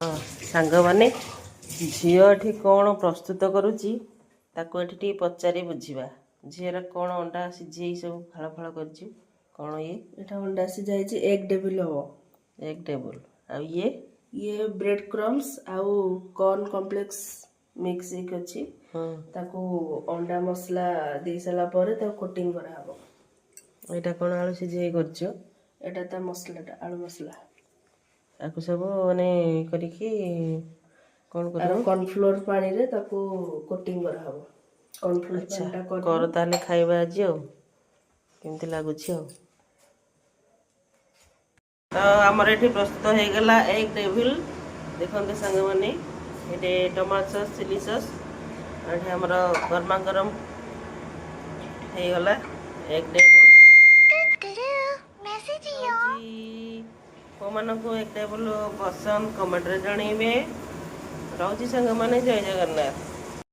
सांग माने झील एठी कौन प्रस्तुत करुच्ची ताको एठी टी पचारि बुझीबा झील कौन अंडा सिझे सब फाड़ फाड़ कर कौन ये एटा अंडा सिझाई एग टेबल हो एक टेबल आ ये ब्रेड क्रम्स आउ कॉर्न कॉम्प्लेक्स मिक्स एक अछि ताको अंडा मसला दे सला परे ताको कोटिंग करा हबो एटा कौन आलू सिझे करछो एटा ता मसलाटा आलू मसला ताको सब माने करिकी कौन करबो कॉर्नफ्लोर पानी रे ताको कोटिंग करा हबो कॉर्नफ्लोर पानी टा कर ताले खाइबा आज केमती लागुछि तो आमर ये प्रस्तुत हो गला एग टेबल देखते सांग मैंने ये टमाटो सॉस चिली सॉस ये आमर गरमा गरम हो गला एग टेबल को एग टेबल पसंद कमेंट रे जनइबे रोची सांग मैंने जय जगन्नाथ।